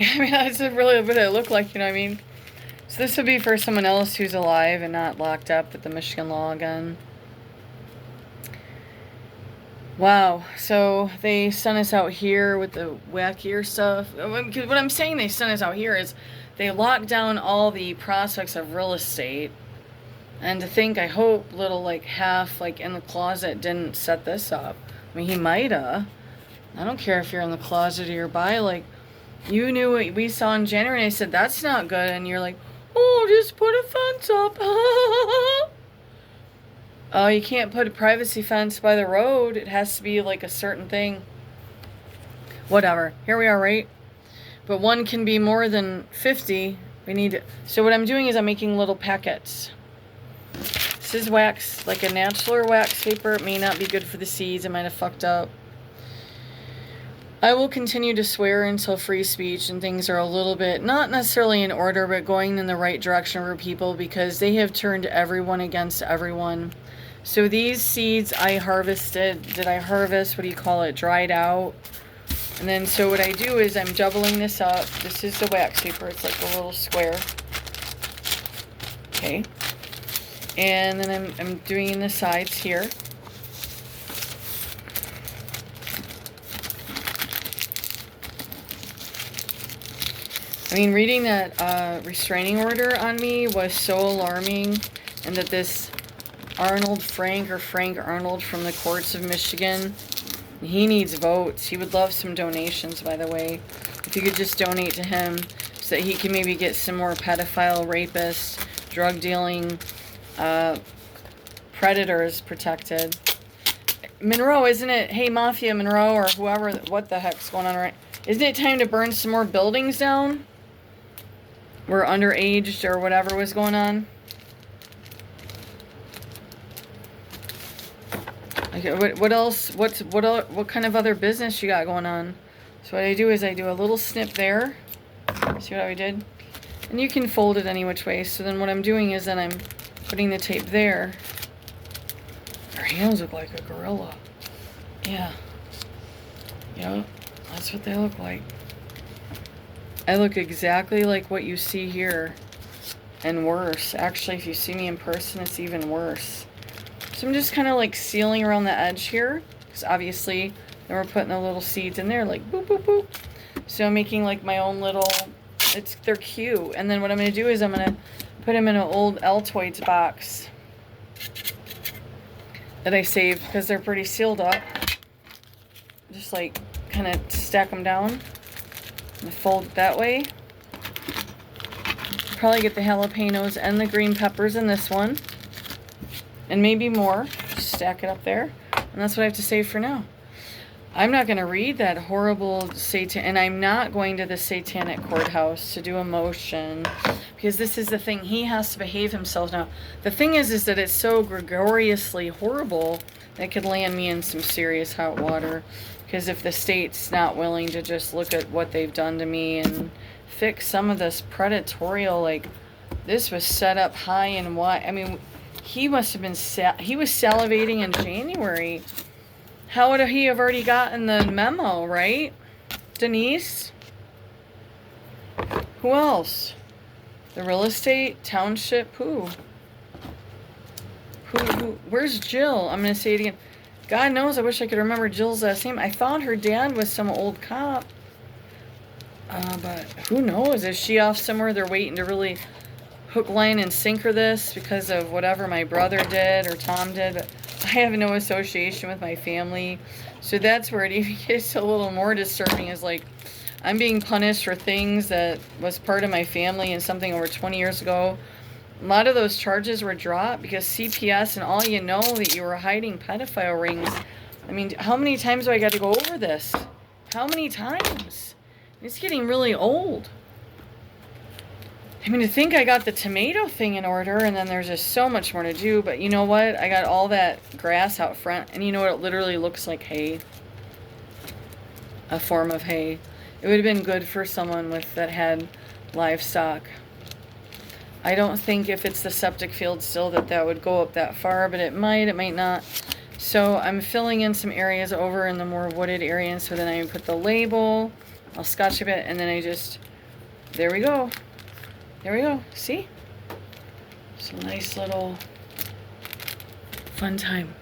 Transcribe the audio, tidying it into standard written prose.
I mean, that's really what it looked like, you know what I mean? So this would be for someone else who's alive and not locked up with the Michigan law again. Wow, so they sent us out here with the wackier stuff. What I'm saying they sent us out here is they locked down all the prospects of real estate. And to think, I hope little like half like in the closet didn't set this up. I mean, he mighta. I don't care if you're in the closet or you're by. Like, you knew what we saw in January, and I said that's not good, and you're like, oh, just put a fence up. Oh, you can't put a privacy fence by the road. It has to be like a certain thing. Whatever. Here we are, right? But one can be more than 50. We need to, so what I'm doing is I'm making little packets. This is wax, like a natural wax paper. It may not be good for the seeds. I might have fucked up. I will continue to swear until free speech and things are a little bit, not necessarily in order, but going in the right direction for people, because they have turned everyone against everyone. So these seeds I harvested, did I harvest, what do you call it, dried out. And then so what I do is I'm doubling this up. This is the wax paper, it's like a little square. Okay. And then I'm doing in the sides here. I mean, reading that restraining order on me was so alarming, and that this Frank Arnold from the courts of Michigan, he needs votes. He would love some donations, by the way. If you could just donate to him so that he can maybe get some more pedophile, rapists, drug dealing, predators protected. Monroe, isn't it? Hey, Mafia Monroe, or whoever, what the heck's going on, right? Isn't it time to burn some more buildings down? We're underaged or whatever was going on. Okay, what else? What kind of other business you got going on? So what I do is I do a little snip there. See what I did? And you can fold it any which way. So then what I'm doing is then I'm putting the tape there. Her hands look like a gorilla. Yeah. Yeah, that's what they look like. I look exactly like what you see here. And worse. Actually, if you see me in person, it's even worse. So I'm just kind of like sealing around the edge here. Because obviously, then we're putting the little seeds in there like boop, boop, boop. So I'm making like my own little, they're cute. And then what I'm going to do is I'm going to put them in an old Altoids box that I saved because they're pretty sealed up. Just like kind of stack them down and fold it that way. Probably get the jalapenos and the green peppers in this one. And maybe more. Just stack it up there. And that's what I have to say for now. I'm not going to read that horrible Satan, and I'm not going to the satanic courthouse to do a motion, because this is the thing. He has to behave himself now. The thing is that it's so gregoriously horrible that it could land me in some serious hot water. Because if the state's not willing to just look at what they've done to me and fix some of this predatorial, like, this was set up high and wide. I mean, he must have been, he was salivating in January. How would he have already gotten the memo, right? Denise? Who else? The real estate, township, who? Where's Jill? I'm going to say it again. God knows, I wish I could remember Jill's last name. I thought her dad was some old cop. But who knows? Is she off somewhere? They're waiting to really hook, line, and sinker this because of whatever my brother did or Tom did. But I have no association with my family. So that's where it even gets a little more disturbing, is like I'm being punished for things that was part of my family and something over 20 years ago. A lot of those charges were dropped because CPS and all, you know that you were hiding pedophile rings. I mean, how many times do I got to go over this? How many times? It's getting really old. I mean, to think I got the tomato thing in order, and then there's just so much more to do. But you know what? I got all that grass out front, and you know what? It literally looks like hay. A form of hay. It would have been good for someone that had livestock. I don't think if it's the septic field still that would go up that far, but it might not. So I'm filling in some areas over in the more wooded areas, so then I put the label I'll scotch tape it, and then I just, there we go. There we go. See? It's a nice little fun time.